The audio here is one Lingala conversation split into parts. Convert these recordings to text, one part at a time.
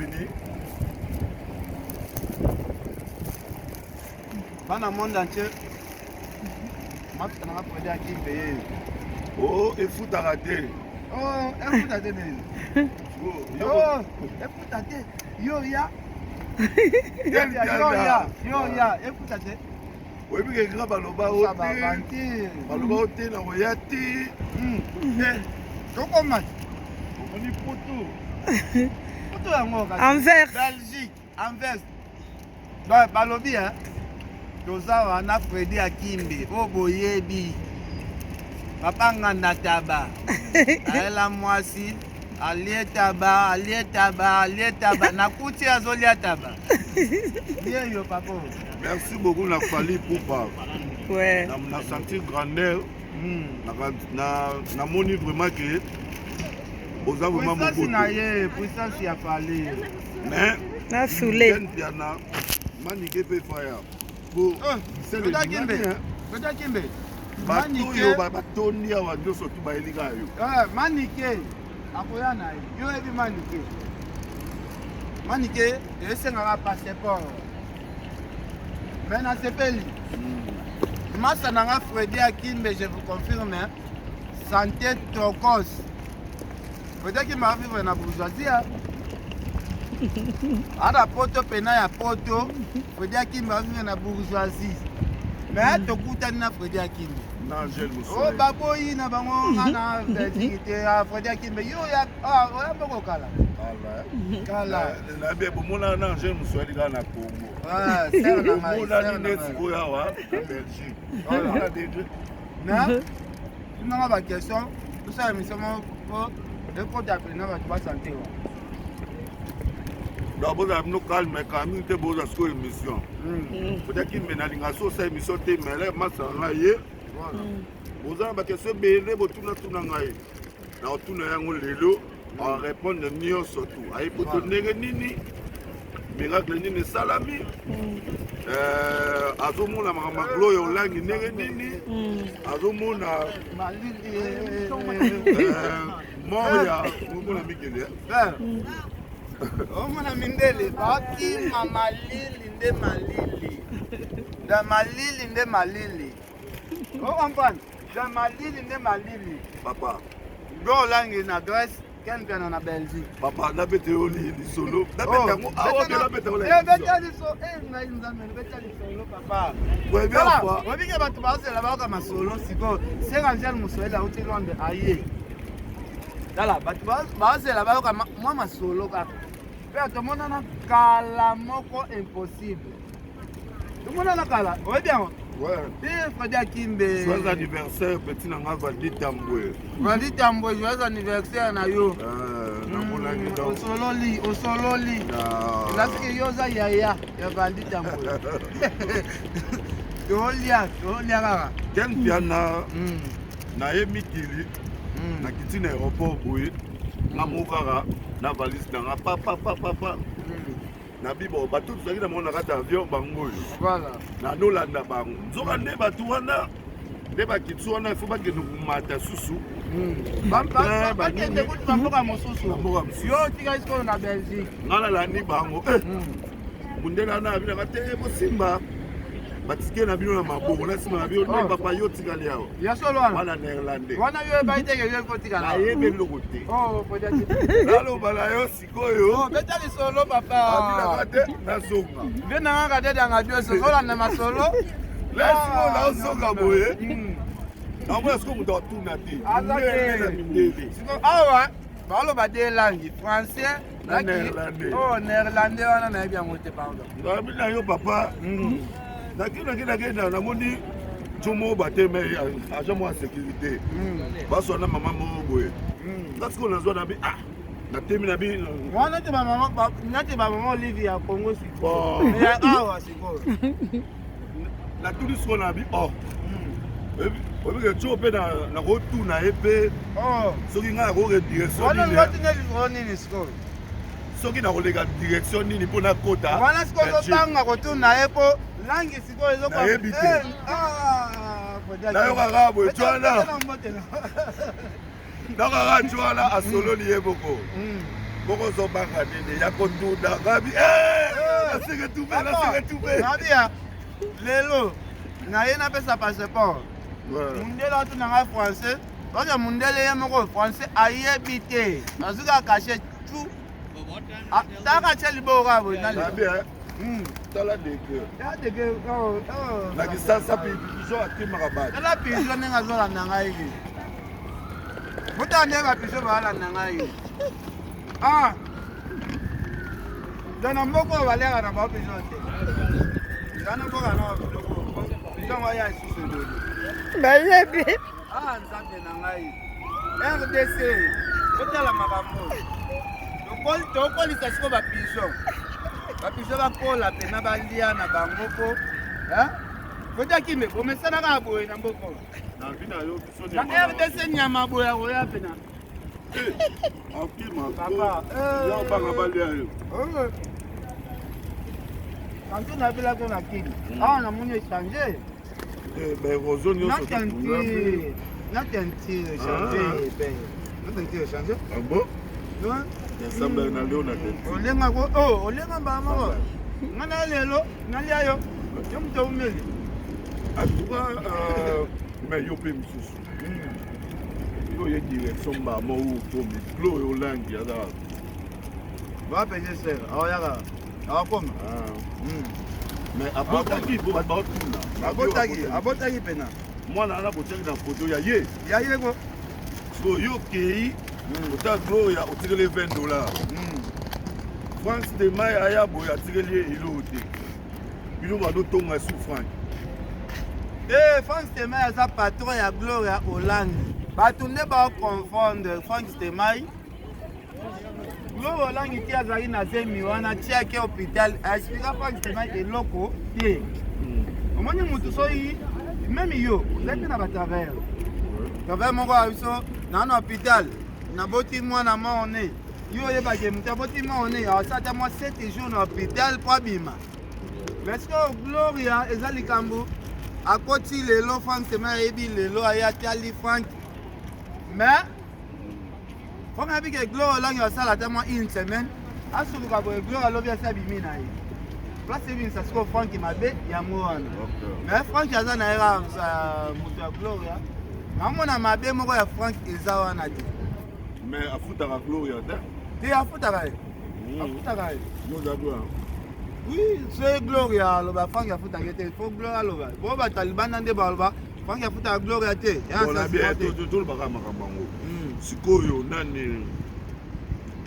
fini. Dans le monde entier, moi, je suis prêté à qui payer. Oh, et fout à rater. Oh, et fout à rater. Oh, et fout à rater. Yo, ya. Yo, ya. Et fout à rater. Oui, mais il y a un baloba au thé. Baloba au thé, on y a thé. Comment? On y poto. Poto à moi. Anvers. Belgique, Anvers. Donc, balobi, hein. Toza wana Freddy Akimbe oboyebi papa nganda taba aela mwasi alie taba nakuti azolia taba yeyo papa. Merci beaucoup na Fally Ipupa. Ouais. Na senti grandeur. Na moni vraiment que oza vraiment puissance beaucoup. na ye puissance ya Fally. Mais Na soulé. Piana manike pe fire. Pour c'est le Kimbe. Manike batoni awa ndoso tu ba elika yo. Manike akoya na yo ebi manike. Manike esengaka passeport. Mais na sepeli. Masa nanga Freddy Akimbe, je vous confirme, santé tokos. Freddy Akimbe va vivre na bourgeoisie. Ada poto pena ya poto, Freddy Akimbe va vivre na bourgeoisie. Mais tokutani na Freddy Akimbe. Na Angel Moussouli. Oh baboyi na bango na Belgique Freddy Akimbe yo ya oya boko kala. Kala. Na be bomona na Angel Moussouli ka na Congo. Ah, c'est na ngai. Bomona ni net ko ya wa na Belgique. Voilà déjà. Mais tu n'as pas de question. Tout ça émission pour le code d'appel na ba santé. Donc vous avez nous calme quand même te boza sco émission. Peut-être qu'il mena linga so sa émission te mele masa ngaye. Voilà. Boza ba question belé botuna tuna ngaye. Na otuna yango lelo en répondre nyonso tout. Ayi poto ndenge nini? Miracle nini salami? Azomona maglo yo langi ndenge nini? Azomona moya ngomona mikele. Omona mindele baki mamalili nde malili. Oh comprendre. Da malili nde malili. Papa. Go langi na Grèce, ken kana na Belgique. Papa na bete oli di solo. Na bete ngo awa na bete oli. Bete ali so ngai nzambe bete ali solo papa. Ouais bien fois. Obi ke batu bazela ba ka masolo siko. C'est Angel Moussouli uti londe aye. Dala batu bazela ba ka mwa masolo ka. Pe tomona na kala moko impossible. Tomona na kala. Oui bien. Ouais. Et Freddy Akimbe. Joyeux anniversaire petit nanga Valdi Tambwe. Valdi Tambwe joyeux anniversaire na yo. Na monaki donc. Osololi. Là c'est yoza yaya ya Valdi Tambwe. Tolia kaka. Ken piana na emikili. Na kiti na aéroport boye. Na mokara na valise nanga papa. Na bibo bato tuzaki na mona kata avion bango. Voilà. Na nolanda bango. Nzoka nde batu wana nde bakitsu wana ifo bakende kumata susu. Bakende kuti bamboka mosusu. Yo tika isko na Belgique. Ngala lani bango. Mundela na bina kate bosimba. Batike na bino na maboko na sima na bino ne papa yo tikali yao. Ya solo wana. Wana néerlandais. Wana yo baite ke yo tikala. Na yebe lokote. Oh, faut dire. Nalo bala yo sikoyo. Oh, betali solo papa. Abina kate na zonga. Bena nga kate danga dio solo na masolo. Laisse-moi la zonga boye. Amwe sko muto tuna ti. Siko awa balo ba de langue français na néerlandais. Oh, néerlandais wana na bien moté pardon. Abina yo papa. Nakina namoni chomo bateme agent moi sécurité. Baso na mama mo boye. Parce qu'on a zone na bi na temi na bi. Wana te ba mama Olivia Congo siko. Mais awa siko. La tout ce qu'on a bi obi ke chope na ko tu na epé. Oh, soki nga ko direction. wana ngoti ne nini siko. Soki na ko lega direction nini pona kota. Wana siko lobanga ko tu na epo langi siko ezoko. Na yo kaka boye twana. Na kaka twana asolo liye boko. Boko zo banga nene ya kotunda gabi. Naseke tupe. Nabia. Lelo. Na ye na pesa passeport. Mundele atu na nga français. Oya mundele ye moko français ayebi te. Azuka caché tout. Taka cheli boga bo na le. Nabia. Tala deke. Ya deke oh. Na kisasa piso akimaka bad. Tala piso nenga zola na nga hivi. Mutane ba piso bala na nga hivi. Dana mboko balera na ba piso te. Dana mboko na ba. Piso wa ya sisi do. Bayebi. Nzambe na ngai. RDC. Otala makambo. Tokolisa siko ba piso. Bapiso bakola pena balia na bango po. Kota kime bomesana ka boye na mboko. Na vina yo piso ni. Na RDC nyama boya roya pena. Akima. Papa. Ya banga balia yo. Quand on a vu la qu'on a qui. On a mon échanger. Ben Roson yo so. N'attends-tu changer. N'attends-tu changer. Ah bon? Non. Ensemble na leo na tete. Olenga ko olenga ba mama. Ngana lelo, nalia yo. Yo mto umeli. Atuka mais yo pe misusu. Yo ye direction ba mo u to mi flow yo langi ada. Ba peje ser. Awaya. Awakoma. Mais abotaki bo batuna. Abotaki pena. Mwana na botaki na photo ya ye. Ya ye ko. So yo kei ota gloria otikele $20. France de mai aya boya tikeli ilo te. Bino ba do tonga sous franc. France de mai aza patron ya Gloria Hollande. Batunde ba confondre France de mai. Gloria Hollande ti azali na zemi wana tia ke hôpital. Aspira France de mai eloko te. Omoni mutu soyi même yo, lete na batavere. Tavere moko abiso na hôpital. Na boti mwana maone. Yo yeba ke mutu boti maone asata mo 7 jours na hôpital pour bima. Parce que Gloria ezali kambu akoti lelo Frank sema ebi lelo aya tali Frank. Mais faut que que Gloria langi asala tellement une semaine. Asulu ka bo Gloria lobi asa bimi na yi. Place bien ça ce que Frank mabe ya mwana. Mais Frank aza na era mutu ya Gloria. Amona mabe moko ya Frank eza wana te. Mais afutaka gloria te. Te afutaka. Afutaka. Nous adwa. Oui, c'est Gloria loba Frank afutaka te. Faut Gloria loba. Bo ba Taliban nde ba loba. Frank afutaka Gloria te. On a bien tout baka makambango. Sikoyo nani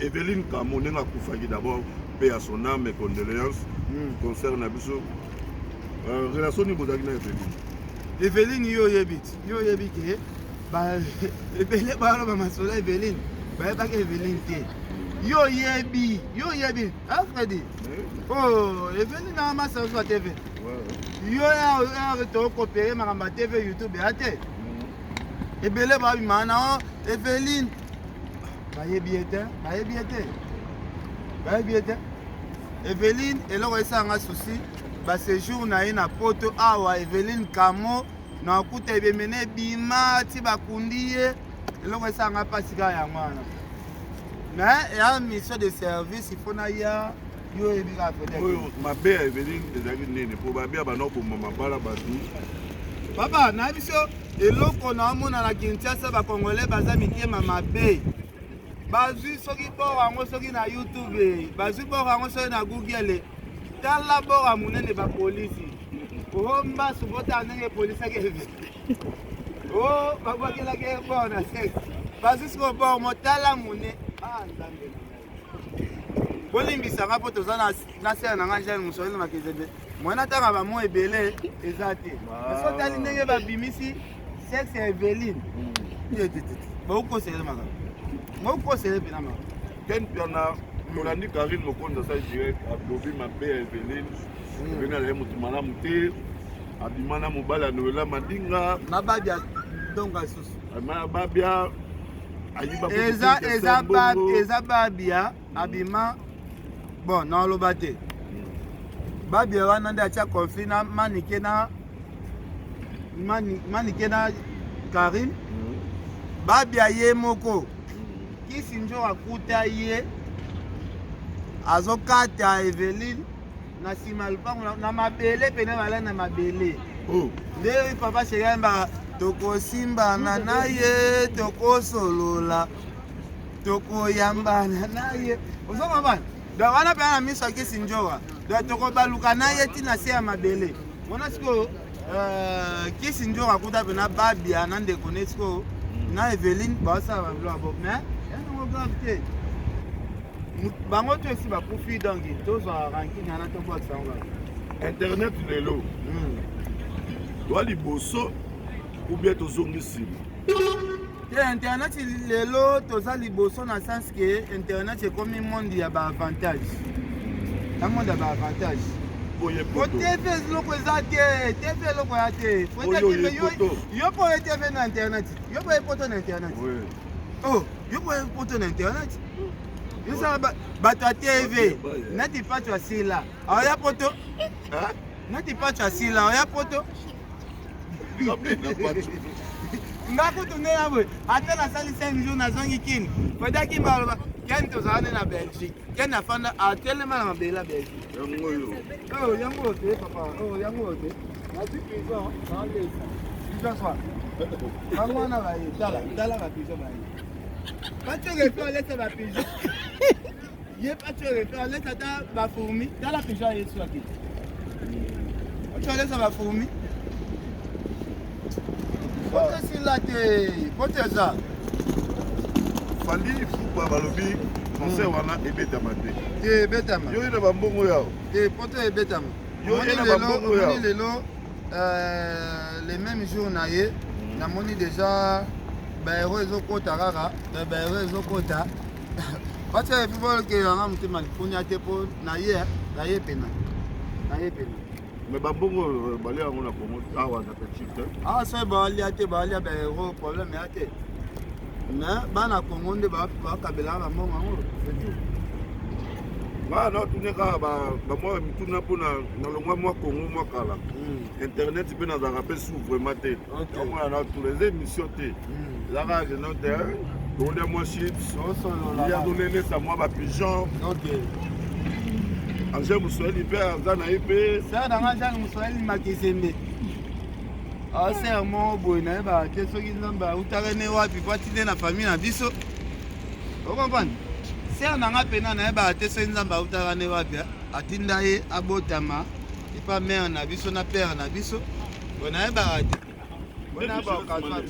Evelyne Kamonenga kufaki d'abord paix à son âme et condoléances concerne Abisso. Relation ni bozaki na Evelyne yo yebi ke ba ebele ba lo ba masola Evelyne ba ba ke Evelyne te yo yebi Freddy Evelyne na ma sa so TV yo ya to copier makamba TV YouTube ate ebele ba bi mana Evelyne ba yebi ete Evelyne eloko esanga souci ba séjour na ye na poto awa Evelyne Kamo na kuta ebemene bima ti bakundi ye eloko esanga pasika ya mwana mais ya mission de service il faut na ya yo ebika peut-être oyo mabe ya Evelyne ezaki nene po babia banoko mabala batu papa na biso eloko na mona na Kinshasa ba congolais baza mitema mabe bazwi soki boro yango soki na YouTube bazwi boro yango soki na Google tala bora munene ba polisi omba subota ndenge polisi ake babakela ke bona sex bazisi ko bora motala mune nzambe bolimbisa nga po toza na sere na nga jeune musoleli makizebe mwana tanga bamo ebele eza te so tali ndenge babimisi sex ya Evelyne bokosele makambo bokosele pena makambo ken piana tolandi Karine Mokonza sa direct alobi mabe ya Evelyne Evelyne alaye motu malamu te abima na mobali ya Noela Madinga mababia donga susu babia eza babia abima bon na oloba te babia wana nde atia conflit na manike na Karine babia ye moko kisi njo akuta ye azokata Eveline na nsima lupango na mabele pene bala na mabele nde papa sheri ayembaka tokosimbana na ye tokosolola tokoyambana na ye ozokomana donc wana mpe na miso akisi njoka donc tokobaluka na ye ntina se ya mabele mona sikoyo kisi njoka kuta mpe na babia na ndeko ne sikoyo na Eveline baosala babilo bo mais yango grave te bango to esi bakufi donc tozwa ranking wana tobwakisa ngo internet lelo toa liboso ou bien tozongi nsima te internet lelo toza liboso na sens ke internet ekomi monde ya baavantage na monde ya baavantage po tv eloko eza te tv eloko ya te yo po ye tv na internet yo po ye poto na internet yo po ye poto na internet yosala bato ya tv nati pato asila aoya poto nati pato asila aoya poto nga kutu nde ya boye ata nasali 5 jours nazongi kini fodaki baloba keni tozala nde na belgique keni afanda atelema na mabele ya belgique yango te papa yango te nati prison naolesa prison soir bango wana baye tala baprison baye patiorefe olesa baprison ye patiorefe olesa ata bafourmi tala prison yesu aki patio olesa bafourmi pote sila te pote eza fali fupa balobi concert wana ebetama te ebetama yo na bambongo yao te poto ebetama yo na bambongo yao lelo les mêmes jours na ye namoni déjà baero ezokota kaka baero ezokota pati efiboloke yanga motema lipunya te mpo na ye pena mais bambongo balia yango na kongo awa na petite so balia te balia baero problème ya te mais bana kongo nde bakabelaka bambongo yango nga na otune kaka bamwa mituna mpona nalongwa mwa kongo mwa kala internet mpe nazalaka mpe su vraiment te omona na otuna eza émission te eza kaka geno te tolia mwa chips ya tolelesa mwa bapigeon angel moswahili mpe aza na ye mpe ser nanga angel moswahili makizembe ser mo boye nayebaka te soki nzambe autaka ne wapi po atinde na famille na biso okomprendre ser nanga mpena nayebaka te soki nzambe autaka ne wapi atinda ye abotama epa mare na biso na pere na biso bo nayebaka te bonayeba okazwa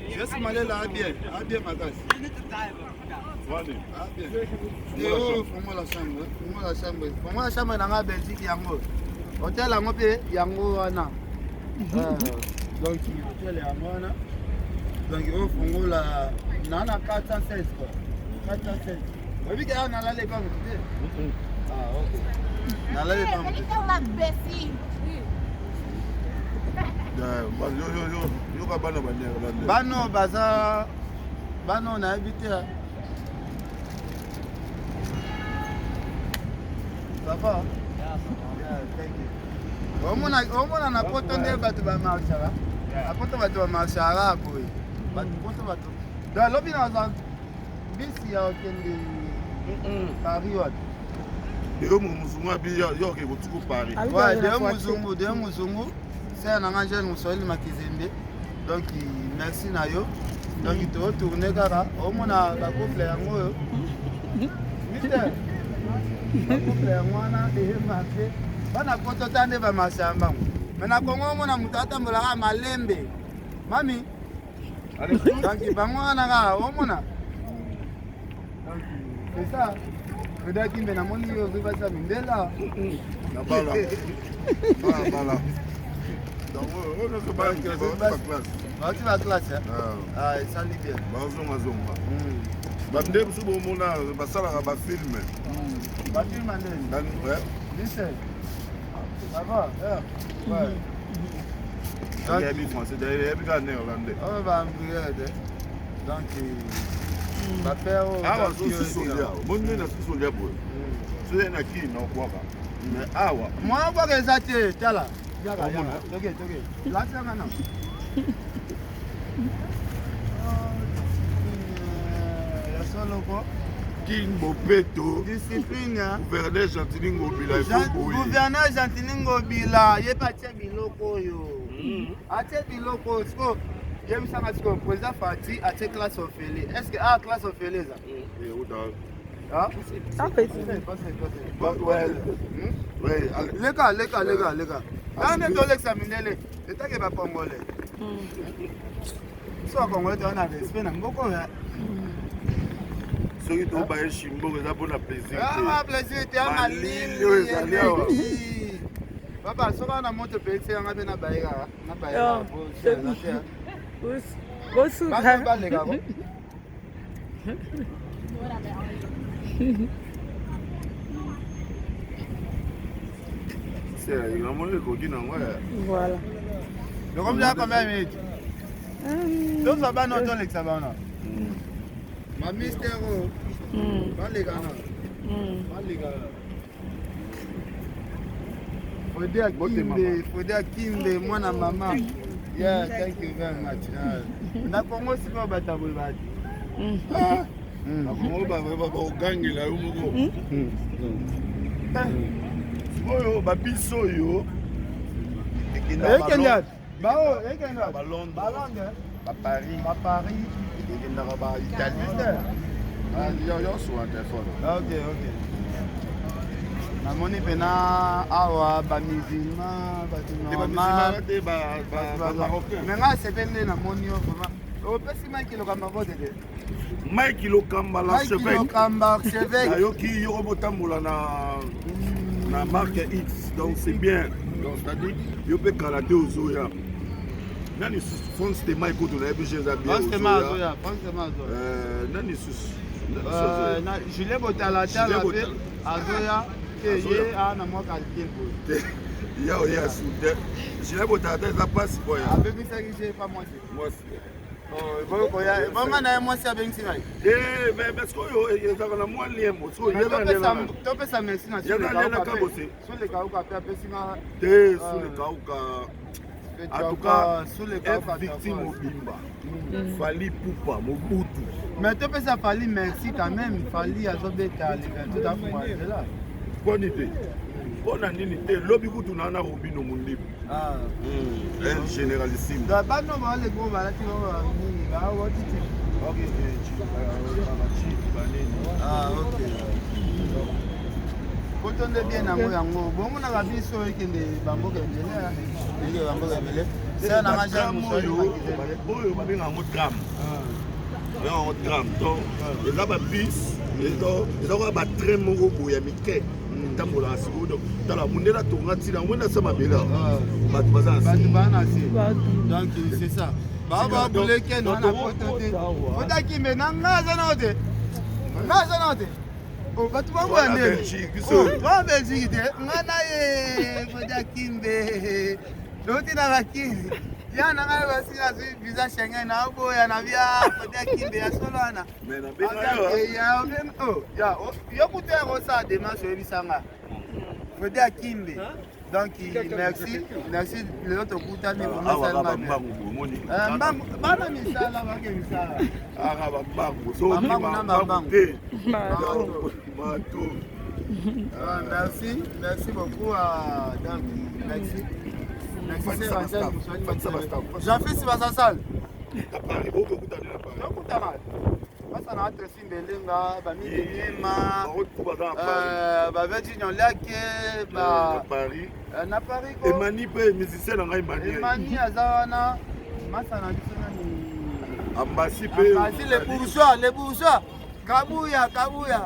jesi malela abien makasi fongola chambre nanga belgique yango hotel yango mpe yango wana donc hotel yango wana donc ofongola na 416 quoi 416 oyebi ke awa nalala epango te ok nalala epango yoka bana banere bano baza bano nayebi te ça va omona na poto nde bato bamarchaka na poto bato bamarchaka boye poto bato do alobi naza bisi ya okende paris wapi deyo muzungu abi yoke kotuku paris deyo muzungu ser nanga jeune moswahili makizembe donc merci na yo donc totourne kaka omona bakouple yango oyo miter bakouple yango wana emarche bana poto ta nde bamarche ya mbango me na kongo omona moto atambolaka malembe mami donc bango wana kaka omona c'est ça odaki mbe namoni yo ozobasa mindela na bala bauti baklasse esali bien bazongazonga bande mosu bomona basalaka bafilme bafilme ndeni lise sava yebi français yebi kaka néerlandais oyo baambrigade donc bapere awa sosisolia omoni na sosisolia boye soye na kini na okwaka mais awa mwa okwaka eza te tala toke latanga na ya soloko King Bopeto. Discipline, hein. Gouverneur Gentili Ngobila. Gouverneur Gentili Ngobila, il pas de biloko yo. Atie biloko, siko. J'aime ça parce que le président Fati a été classe Ophélie. Est-ce que classe Ophélie ça? Ah? Ah, petit. Ouais, les gars. Là, on est dans l'examen, c'est toi qui vas congolais. Soit congolais, on a respect, on a beaucoup. Ceux qui ont baillé Chimbo, ils ont bon plaisir. Ah, plaisir, tu as ma ligne. Papa, si on a monté pays, on a bien baillé. On a baillé. Voilà. Le combien combien de minutes? Donc ça va notre l'examen. Ma mystère. Pas les gars. Faut Kimbe, moi na maman. Yeah, thank you very much. Na Congo si pas bataboy bati. Na Congo ba ogangela yo moko. Oyo ba biso yo. Ekenda. Bao, ekenda. Ba Londres. Ba Londres. Ba Paris. Ba Paris. Ekenda ba Italie. Ah, yo sur un téléphone. OK. Namoni pena awa ba musulman, ba normal. Ba marocain. Menga sepende namoni yo vraiment. O pesi Mike Lokamba vote. Mike Lokamba l'archevêque. Yoki yo motambola na marque X, donc c'est bien. Donc c'est-à-dire yo pe kalaté aux Zoya. Nani France de Mike to na ebije za bien. France de Zoya. Nani sus. Jules Botalata la pe Azoya et ye na moi calcul. Ya soude. Jules Botalata ça passe quoi ya. Avec ça que j'ai pas moi. Moi Maman na moi si avec ça. Mais parce que yo ezaka na moi lien mo. So yela lela. Tope sa merci na sur le kauka pe pesina. Sur le kauka. En tout cas, victime au Bimba. Fali Poupa, Mobutu. Mais tu peux ça Fali merci quand même. Fali a zobé tout à fait là. Bonne idée. Bonne idée. Lobby Kutu Nana Robino Mundi. Ah. Généralissime. Bah non, bah les gros bah tu vas OK. Ah OK. Quand on est bien à moi, bon, on a la vie sur les bambous qui c'est un arrangement. Donc, il y a des bis, il y a des trains qui donc c'est ça. Baba boule que nous on a poté. Oda ki mena ngaza note. Oh, but what one Belgique. Oh, wa Belgique de. Ngana ye Oda Kimbe. Doti na bakini. Ya na ngala basina visa Schengen na boya na via Oda Kimbe ya solana. Mena ya oh, ya yo kutero sa démarche ebisanga. Oda Kimbe. Donc merci les autres Koutani pour nous salman. Bana misala bake misala. Ah bambangu so merci beaucoup à donc merci Jean-Fils Bassasal. Pasa na atresi mbelenga bamidi nyema ba Virginia Lake ba Paris na Paris ko Emani pe musicien na ngai Emani azawana masana kisana ni Ambassi pe les bourgeois kabuya kabuya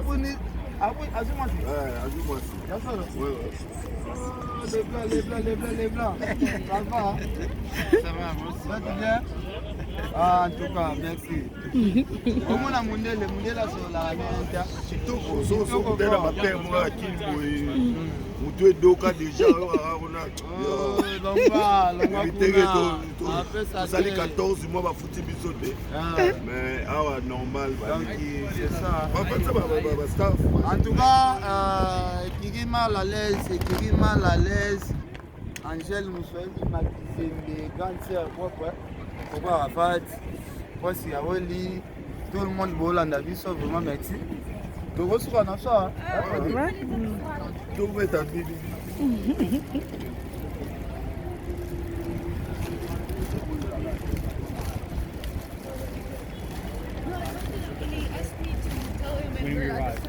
kuni azumasi yasoro les blancs ça va bien. Ah, en tout cas, merci. Comment la Mundele sur la Nenta? Surtout pour ceux ma père, moi, qui vous devez doka déjà. On a 14 mois, on va foutre bisoté. Mais, normal. C'est ça. En tout cas, qui est mal à l'aise, Angèle Moussouel, qui m'a dit c'est une grande sœur propre. Pourquoi Rafat, pourquoi Siawoli, tout le monde bolanda biso vraiment merci. Tokosuka na so. Tokobeta bibi. When we arrive.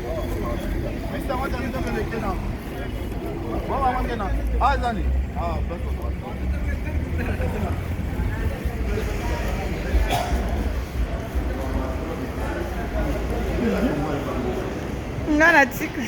Mr. What are you doing with now? What am I doing now? Ah, Zani. Ah, Nga na tika.